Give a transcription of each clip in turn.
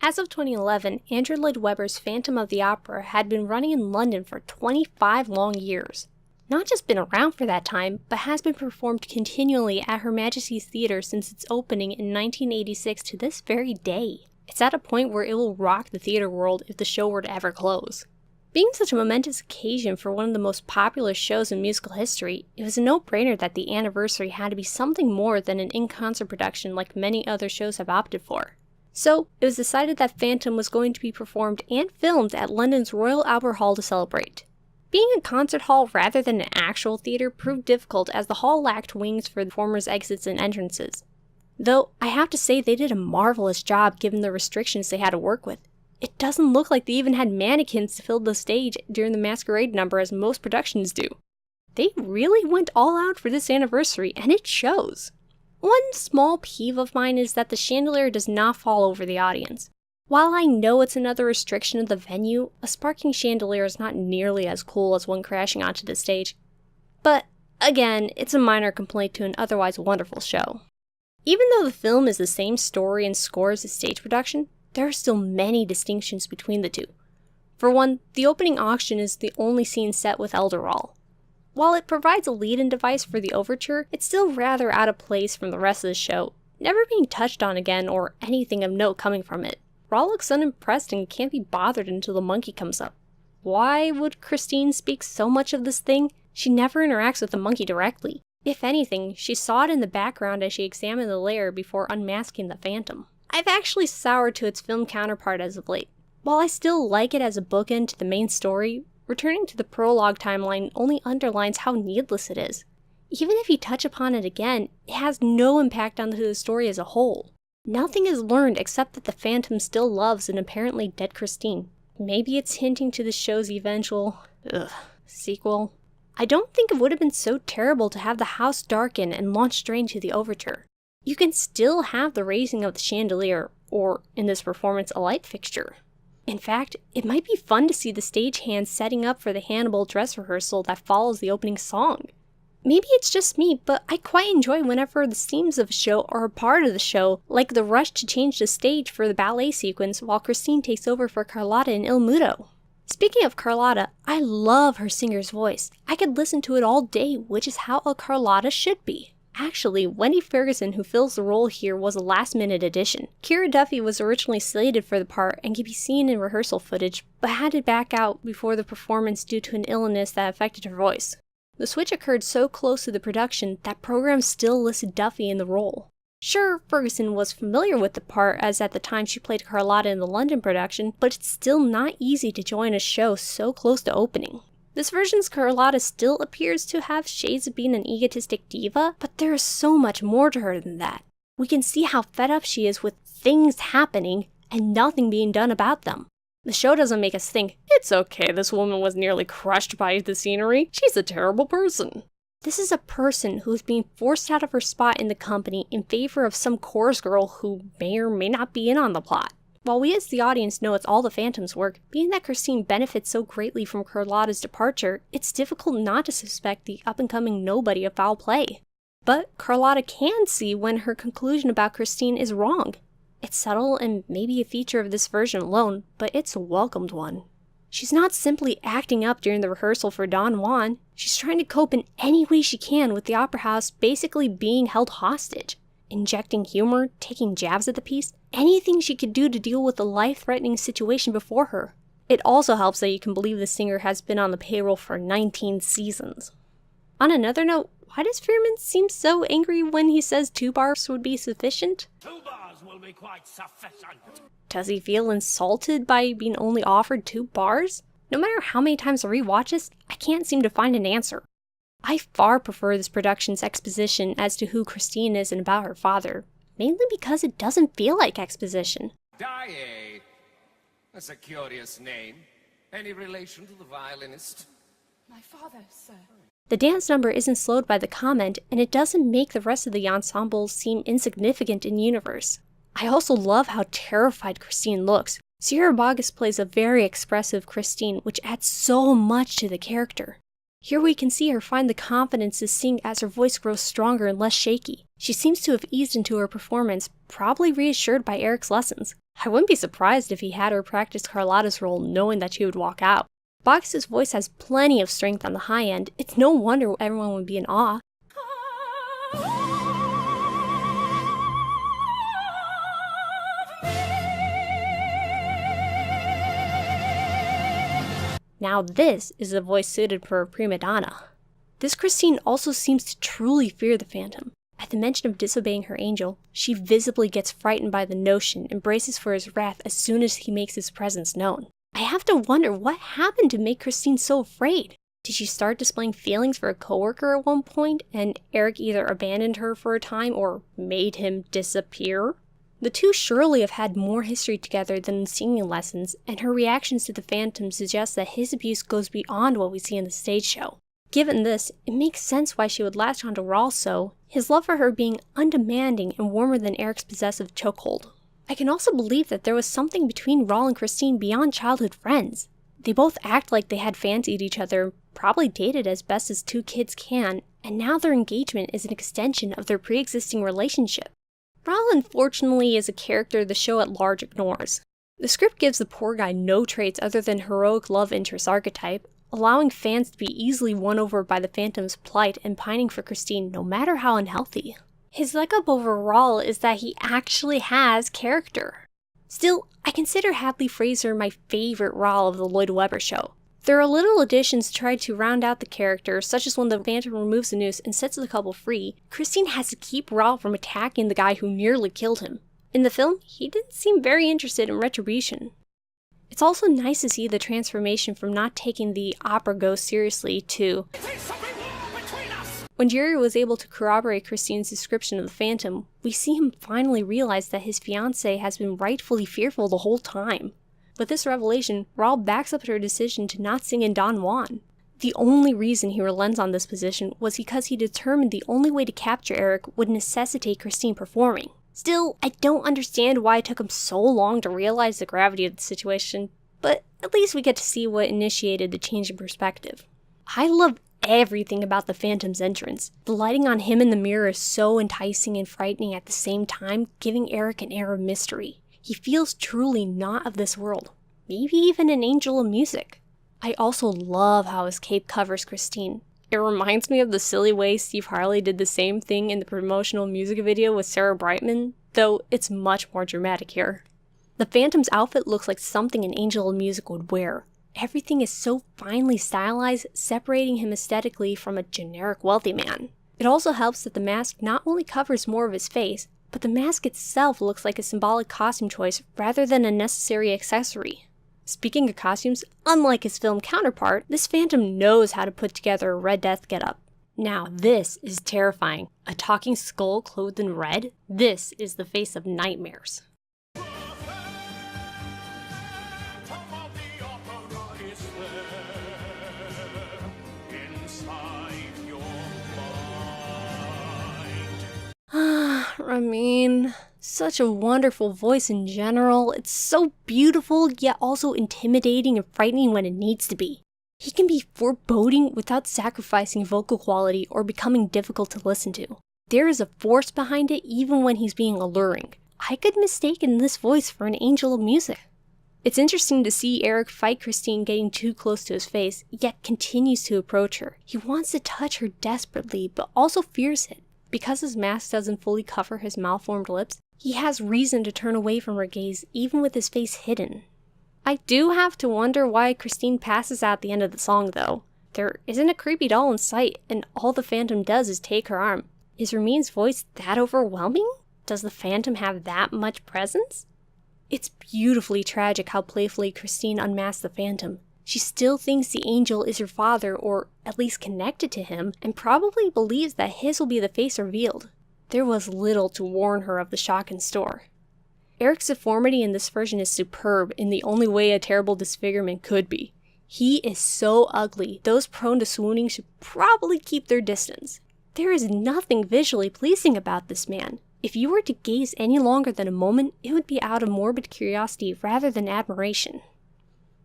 As of 2011, Andrew Lloyd Webber's Phantom of the Opera had been running in London for 25 long years. Not just been around for that time, but has been performed continually at Her Majesty's Theatre since its opening in 1986 to this very day. It's at a point where it will rock the theatre world if the show were to ever close. Being such a momentous occasion for one of the most popular shows in musical history, it was a no-brainer that the anniversary had to be something more than an in-concert production like many other shows have opted for. So, it was decided that Phantom was going to be performed and filmed at London's Royal Albert Hall to celebrate. Being a concert hall rather than an actual theatre proved difficult as the hall lacked wings for the performers' exits and entrances. Though, I have to say they did a marvelous job given the restrictions they had to work with. It doesn't look like they even had mannequins to fill the stage during the masquerade number as most productions do. They really went all out for this anniversary, and it shows. One small peeve of mine is that the chandelier does not fall over the audience. While I know it's another restriction of the venue, a sparking chandelier is not nearly as cool as one crashing onto the stage. But, again, it's a minor complaint to an otherwise wonderful show. Even though the film is the same story and score as the stage production, there are still many distinctions between the two. For one, the opening auction is the only scene set with Elderall. While it provides a lead-in device for the overture, it's still rather out of place from the rest of the show, never being touched on again or anything of note coming from it. Raw looks unimpressed and can't be bothered until the monkey comes up. Why would Christine speak so much of this thing? She never interacts with the monkey directly. If anything, she saw it in the background as she examined the lair before unmasking the Phantom. I've actually soured to its film counterpart as of late. While I still like it as a bookend to the main story, returning to the prologue timeline only underlines how needless it is. Even if you touch upon it again, it has no impact on the story as a whole. Nothing is learned except that the Phantom still loves an apparently dead Christine. Maybe it's hinting to the show's eventual, sequel. I don't think it would have been so terrible to have the house darken and launch straight into the overture. You can still have the raising of the chandelier, or, in this performance, a light fixture. In fact, it might be fun to see the stagehands setting up for the Hannibal dress rehearsal that follows the opening song. Maybe it's just me, but I quite enjoy whenever the themes of a show are a part of the show, like the rush to change the stage for the ballet sequence while Christine takes over for Carlotta in Il Muto. Speaking of Carlotta, I love her singer's voice. I could listen to it all day, which is how a Carlotta should be. Actually, Wendy Ferguson, who fills the role here, was a last-minute addition. Keira Duffy was originally slated for the part and can be seen in rehearsal footage, but had to back out before the performance due to an illness that affected her voice. The switch occurred so close to the production that programs still listed Duffy in the role. Sure, Ferguson was familiar with the part as at the time she played Carlotta in the London production, but it's still not easy to join a show so close to opening. This version's Carlotta still appears to have shades of being an egotistic diva, but there is so much more to her than that. We can see how fed up she is with things happening and nothing being done about them. The show doesn't make us think, it's okay, this woman was nearly crushed by the scenery, she's a terrible person. This is a person who is being forced out of her spot in the company in favor of some chorus girl who may or may not be in on the plot. While we as the audience know it's all the Phantom's work, being that Christine benefits so greatly from Carlotta's departure, it's difficult not to suspect the up-and-coming nobody of foul play. But Carlotta can see when her conclusion about Christine is wrong. It's subtle and maybe a feature of this version alone, but it's a welcomed one. She's not simply acting up during the rehearsal for Don Juan, she's trying to cope in any way she can with the opera house basically being held hostage. Injecting humor, taking jabs at the piece, anything she could do to deal with the life-threatening situation before her. It also helps that you can believe the singer has been on the payroll for 19 seasons. On another note, why does Fearman seem so angry when he says 2 bars would be sufficient? 2 bars will be quite sufficient. Does he feel insulted by being only offered 2 bars? No matter how many times I rewatch this, I can't seem to find an answer. I far prefer this production's exposition as to who Christine is and about her father, mainly because it doesn't feel like exposition. Daae. That's a curious name. Any relation to the violinist? My father, sir. The dance number isn't slowed by the comment, and it doesn't make the rest of the ensemble seem insignificant in universe. I also love how terrified Christine looks. Sierra Boggess plays a very expressive Christine, which adds so much to the character. Here we can see her find the confidence to sing as her voice grows stronger and less shaky. She seems to have eased into her performance, probably reassured by Eric's lessons. I wouldn't be surprised if he had her practice Carlotta's role knowing that she would walk out. Bacchus' voice has plenty of strength on the high end. It's no wonder everyone would be in awe. Now this is a voice suited for a prima donna. This Christine also seems to truly fear the Phantom. At the mention of disobeying her angel, she visibly gets frightened by the notion and braces for his wrath as soon as he makes his presence known. I have to wonder what happened to make Christine so afraid. Did she start displaying feelings for a coworker at one point, and Eric either abandoned her for a time or made him disappear? The two surely have had more history together than singing lessons, and her reactions to the Phantom suggest that his abuse goes beyond what we see in the stage show. Given this, it makes sense why she would latch onto Raul so, his love for her being undemanding and warmer than Eric's possessive chokehold. I can also believe that there was something between Raul and Christine beyond childhood friends. They both act like they had fancied each other, probably dated as best as two kids can, and now their engagement is an extension of their pre-existing relationship. Raul, unfortunately, is a character the show at large ignores. The script gives the poor guy no traits other than heroic love interest archetype, allowing fans to be easily won over by the Phantom's plight and pining for Christine no matter how unhealthy. His leg up over Raul is that he actually has character. Still, I consider Hadley Fraser my favorite Raul of the Lloyd Webber show. There are little additions tried to round out the character, such as when the Phantom removes the noose and sets the couple free, Christine has to keep Raul from attacking the guy who nearly killed him. In the film, he didn't seem very interested in retribution. It's also nice to see the transformation from not taking the opera ghost seriously to... When Jerry was able to corroborate Christine's description of the Phantom, we see him finally realize that his fiancée has been rightfully fearful the whole time. With this revelation, Raul backs up her decision to not sing in Don Juan. The only reason he relents on this position was because he determined the only way to capture Eric would necessitate Christine performing. Still, I don't understand why it took him so long to realize the gravity of the situation, but at least we get to see what initiated the change in perspective. I love everything about the Phantom's entrance. The lighting on him in the mirror is so enticing and frightening at the same time, giving Eric an air of mystery. He feels truly not of this world, maybe even an angel of music. I also love how his cape covers Christine. It reminds me of the silly way Steve Harley did the same thing in the promotional music video with Sarah Brightman, though it's much more dramatic here. The Phantom's outfit looks like something an angel of music would wear. Everything is so finely stylized, separating him aesthetically from a generic wealthy man. It also helps that the mask not only covers more of his face, but the mask itself looks like a symbolic costume choice rather than a necessary accessory. Speaking of costumes, unlike his film counterpart, this Phantom knows how to put together a Red Death getup. Now this is terrifying. A talking skull clothed in red? This is the face of nightmares. Ramin, such a wonderful voice in general. It's so beautiful, yet also intimidating and frightening when it needs to be. He can be foreboding without sacrificing vocal quality or becoming difficult to listen to. There is a force behind it even when he's being alluring. I could mistake this voice for an angel of music. It's interesting to see Eric fight Christine getting too close to his face, yet continues to approach her. He wants to touch her desperately, but also fears it. Because his mask doesn't fully cover his malformed lips, he has reason to turn away from her gaze even with his face hidden. I do have to wonder why Christine passes out at the end of the song though. There isn't a creepy doll in sight, and all the Phantom does is take her arm. Is Ramin's voice that overwhelming? Does the Phantom have that much presence? It's beautifully tragic how playfully Christine unmasks the Phantom. She still thinks the angel is her father, or at least connected to him, and probably believes that his will be the face revealed. There was little to warn her of the shock in store. Eric's deformity in this version is superb in the only way a terrible disfigurement could be. He is so ugly, those prone to swooning should probably keep their distance. There is nothing visually pleasing about this man. If you were to gaze any longer than a moment, it would be out of morbid curiosity rather than admiration.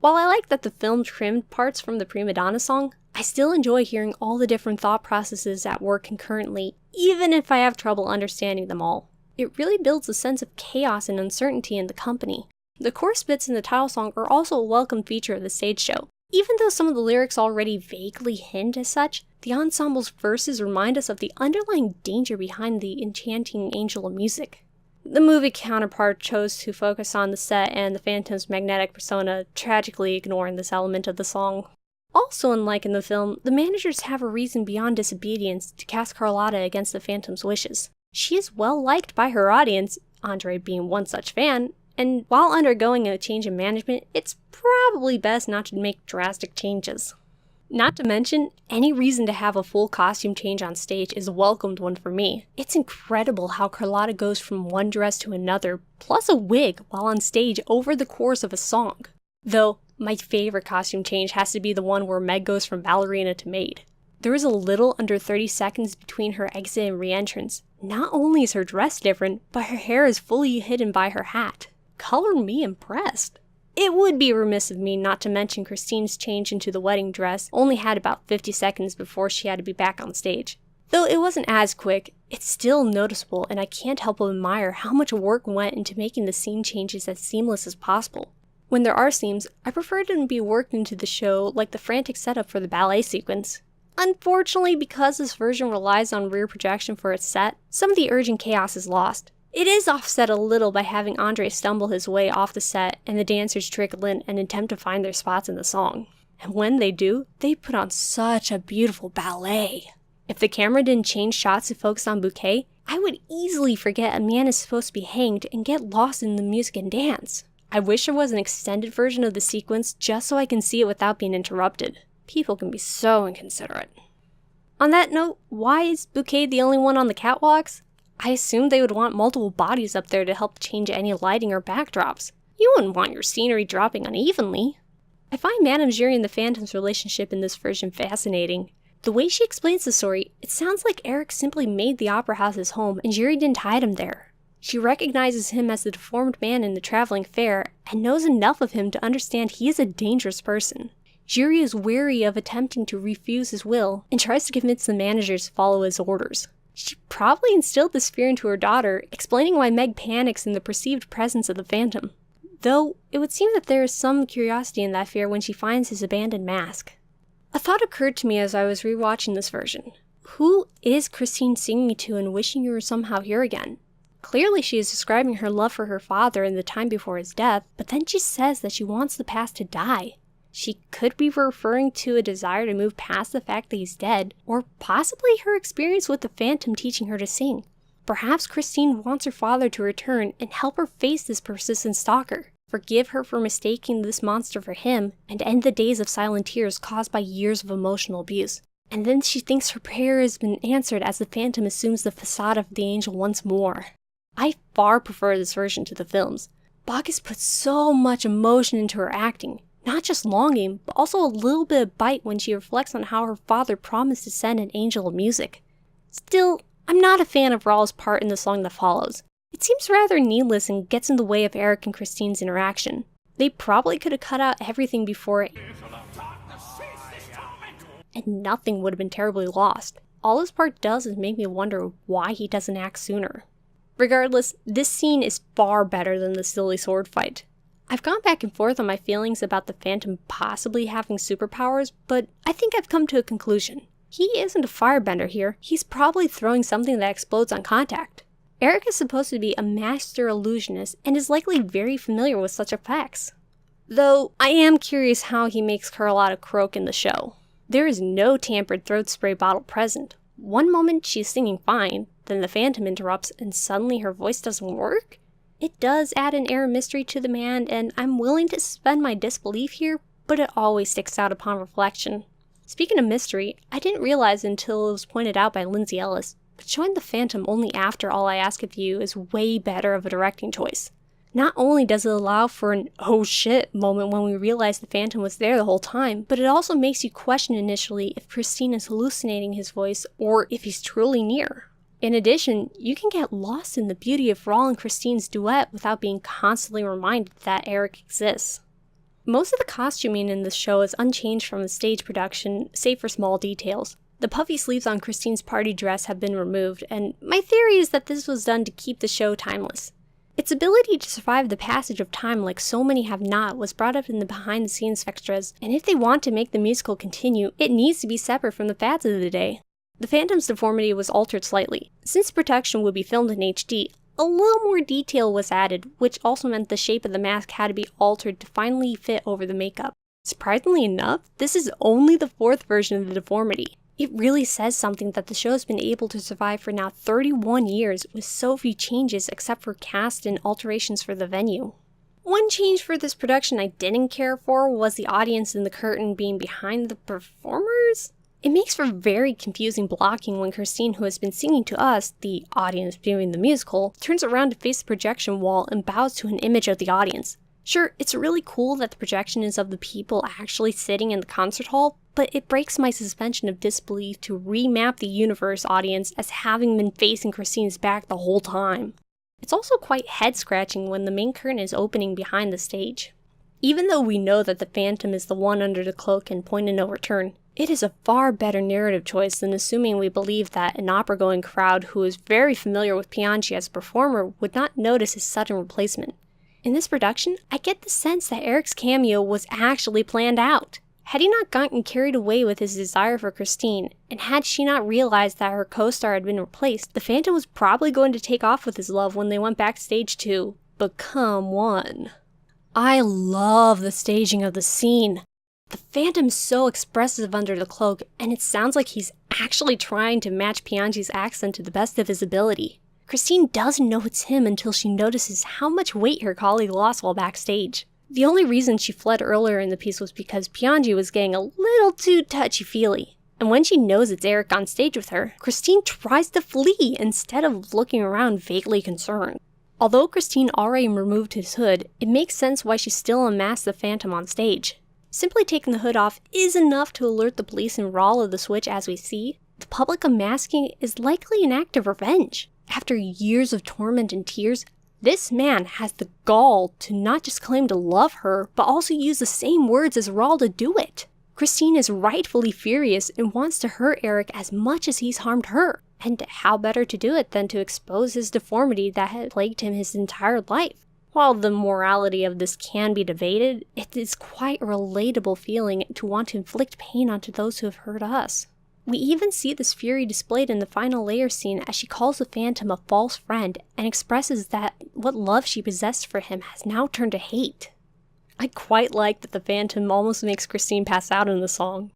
While I like that the film trimmed parts from the Prima Donna song, I still enjoy hearing all the different thought processes at work concurrently, even if I have trouble understanding them all. It really builds a sense of chaos and uncertainty in the company. The chorus bits in the title song are also a welcome feature of the stage show. Even though some of the lyrics already vaguely hint as such, the ensemble's verses remind us of the underlying danger behind the enchanting angel of music. The movie counterpart chose to focus on the set and the Phantom's magnetic persona, tragically ignoring this element of the song. Also unlike in the film, the managers have a reason beyond disobedience to cast Carlotta against the Phantom's wishes. She is well liked by her audience, Andre being one such fan, and while undergoing a change in management, it's probably best not to make drastic changes. Not to mention, any reason to have a full costume change on stage is a welcomed one for me. It's incredible how Carlotta goes from one dress to another, plus a wig, while on stage over the course of a song. Though, my favorite costume change has to be the one where Meg goes from ballerina to maid. There is a little under 30 seconds between her exit and re-entrance. Not only is her dress different, but her hair is fully hidden by her hat. Color me impressed. It would be remiss of me not to mention Christine's change into the wedding dress only had about 50 seconds before she had to be back on stage. Though it wasn't as quick, it's still noticeable, and I can't help but admire how much work went into making the scene changes as seamless as possible. When there are seams, I prefer them to be worked into the show like the frantic setup for the ballet sequence. Unfortunately, because this version relies on rear projection for its set, some of the urgent chaos is lost. It is offset a little by having Andre stumble his way off the set and the dancers trickle in and attempt to find their spots in the song. And when they do, they put on such a beautiful ballet. If the camera didn't change shots to focus on Bouquet, I would easily forget a man is supposed to be hanged and get lost in the music and dance. I wish there was an extended version of the sequence just so I can see it without being interrupted. People can be so inconsiderate. On that note, why is Bouquet the only one on the catwalks? I assumed they would want multiple bodies up there to help change any lighting or backdrops. You wouldn't want your scenery dropping unevenly. I find Madame Jury and the Phantom's relationship in this version fascinating. The way she explains the story, it sounds like Eric simply made the opera house his home and Jury didn't hide him there. She recognizes him as the deformed man in the traveling fair and knows enough of him to understand he is a dangerous person. Jury is wary of attempting to refuse his will and tries to convince the managers to follow his orders. She probably instilled this fear into her daughter, explaining why Meg panics in the perceived presence of the Phantom. Though, it would seem that there is some curiosity in that fear when she finds his abandoned mask. A thought occurred to me as I was rewatching this version. Who is Christine singing to and wishing you were somehow here again? Clearly she is describing her love for her father in the time before his death, but then she says that she wants the past to die. She could be referring to a desire to move past the fact that he's dead, or possibly her experience with the Phantom teaching her to sing. Perhaps Christine wants her father to return and help her face this persistent stalker, forgive her for mistaking this monster for him, and end the days of silent tears caused by years of emotional abuse. And then she thinks her prayer has been answered as the Phantom assumes the facade of the angel once more. I far prefer this version to the films. Bacchus puts so much emotion into her acting. Not just longing, but also a little bit of bite when she reflects on how her father promised to send an angel of music. Still, I'm not a fan of Raul's part in the song that follows. It seems rather needless and gets in the way of Eric and Christine's interaction. They probably could have cut out everything before it, and nothing would have been terribly lost. All this part does is make me wonder why he doesn't act sooner. Regardless, this scene is far better than the silly sword fight. I've gone back and forth on my feelings about the Phantom possibly having superpowers, but I think I've come to a conclusion. He isn't a firebender here, he's probably throwing something that explodes on contact. Eric is supposed to be a master illusionist and is likely very familiar with such effects. Though, I am curious how he makes Carlotta croak in the show. There is no tampered throat spray bottle present. One moment she's singing fine, then the Phantom interrupts and suddenly her voice doesn't work? It does add an air of mystery to the man, and I'm willing to suspend my disbelief here, but it always sticks out upon reflection. Speaking of mystery, I didn't realize until it was pointed out by Lindsay Ellis, but showing the Phantom only after All I Ask of You is way better of a directing choice. Not only does it allow for an oh shit moment when we realize the Phantom was there the whole time, but it also makes you question initially if Christine is hallucinating his voice or if he's truly near. In addition, you can get lost in the beauty of Raul and Christine's duet without being constantly reminded that Eric exists. Most of the costuming in this show is unchanged from the stage production, save for small details. The puffy sleeves on Christine's party dress have been removed, and my theory is that this was done to keep the show timeless. Its ability to survive the passage of time like so many have not was brought up in the behind-the-scenes extras, and if they want to make the musical continue, it needs to be separate from the fads of the day. The Phantom's deformity was altered slightly. Since production would be filmed in HD, a little more detail was added, which also meant the shape of the mask had to be altered to finally fit over the makeup. Surprisingly enough, this is only the 4th version of the deformity. It really says something that the show has been able to survive for now 31 years with so few changes except for cast and alterations for the venue. One change for this production I didn't care for was the audience in the curtain being behind the performers. It makes for very confusing blocking when Christine, who has been singing to us, the audience viewing the musical, turns around to face the projection wall and bows to an image of the audience. Sure, it's really cool that the projection is of the people actually sitting in the concert hall, but it breaks my suspension of disbelief to remap the universe audience as having been facing Christine's back the whole time. It's also quite head-scratching when the main curtain is opening behind the stage. Even though we know that the Phantom is the one under the cloak and point of no return, it is a far better narrative choice than assuming we believe that an opera-going crowd who is very familiar with Piangi as a performer would not notice his sudden replacement. In this production, I get the sense that Eric's cameo was actually planned out. Had he not gotten carried away with his desire for Christine, and had she not realized that her co-star had been replaced, the Phantom was probably going to take off with his love when they went backstage to become one. I love the staging of the scene. The Phantom's so expressive under the cloak, and it sounds like he's actually trying to match Piangi's accent to the best of his ability. Christine doesn't know it's him until she notices how much weight her colleague lost while backstage. The only reason she fled earlier in the piece was because Piangi was getting a little too touchy-feely. And when she knows it's Eric on stage with her, Christine tries to flee instead of looking around vaguely concerned. Although Christine already removed his hood, it makes sense why she still unmasked the Phantom on stage. Simply taking the hood off is enough to alert the police and Rawl of the switch as we see. The public unmasking is likely an act of revenge. After years of torment and tears, this man has the gall to not just claim to love her, but also use the same words as Rawl to do it. Christine is rightfully furious and wants to hurt Eric as much as he's harmed her. And how better to do it than to expose his deformity that had plagued him his entire life? While the morality of this can be debated, it is quite a relatable feeling to want to inflict pain onto those who have hurt us. We even see this fury displayed in the final layer scene as she calls the Phantom a false friend and expresses that what love she possessed for him has now turned to hate. I quite like that the Phantom almost makes Christine pass out in the song.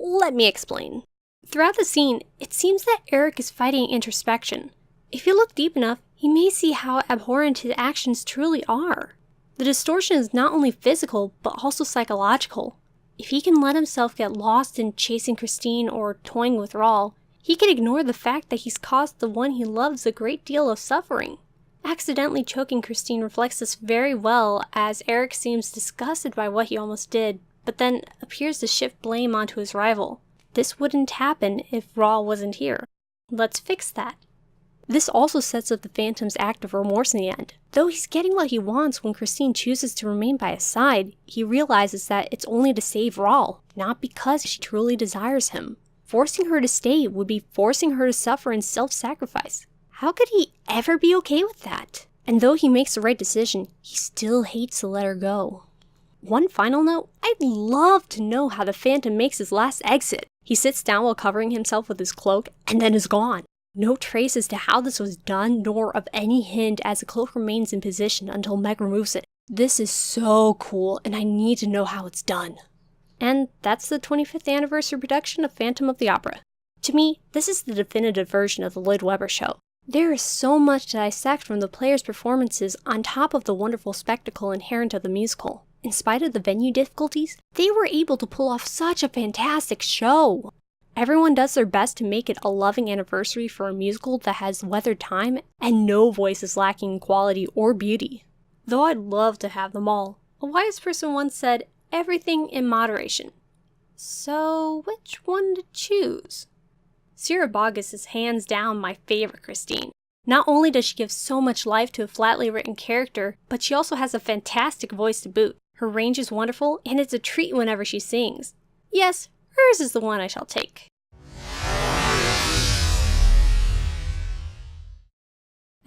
Let me explain. Throughout the scene, it seems that Eric is fighting introspection. If you look deep enough, you may see how abhorrent his actions truly are. The distortion is not only physical, but also psychological. If he can let himself get lost in chasing Christine or toying with Rawl, he can ignore the fact that he's caused the one he loves a great deal of suffering. Accidentally choking Christine reflects this very well, as Eric seems disgusted by what he almost did, but then appears to shift blame onto his rival. This wouldn't happen if Rawl wasn't here. Let's fix that. This also sets up the Phantom's act of remorse in the end. Though he's getting what he wants when Christine chooses to remain by his side, he realizes that it's only to save Rawl, not because she truly desires him. Forcing her to stay would be forcing her to suffer in self-sacrifice. How could he ever be okay with that? And though he makes the right decision, he still hates to let her go. One final note, I'd love to know how the Phantom makes his last exit. He sits down while covering himself with his cloak, and then is gone. No trace as to how this was done, nor of any hint as the cloak remains in position until Meg removes it. This is so cool, and I need to know how it's done. And that's the 25th anniversary production of Phantom of the Opera. To me, this is the definitive version of the Lloyd Webber show. There is so much to dissect from the players' performances on top of the wonderful spectacle inherent of the musical. In spite of the venue difficulties, they were able to pull off such a fantastic show. Everyone does their best to make it a loving anniversary for a musical that has weathered time, and no voice is lacking in quality or beauty. Though I'd love to have them all. A wise person once said, everything in moderation. So, which one to choose? Sierra Boggess is hands down my favorite Christine. Not only does she give so much life to a flatly written character, but she also has a fantastic voice to boot. Her range is wonderful, and it's a treat whenever she sings. Yes, hers is the one I shall take.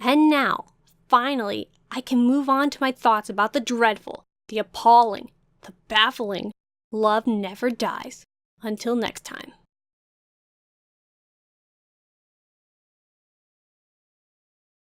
And now, finally, I can move on to my thoughts about the dreadful, the appalling, the baffling. Love never dies. Until next time.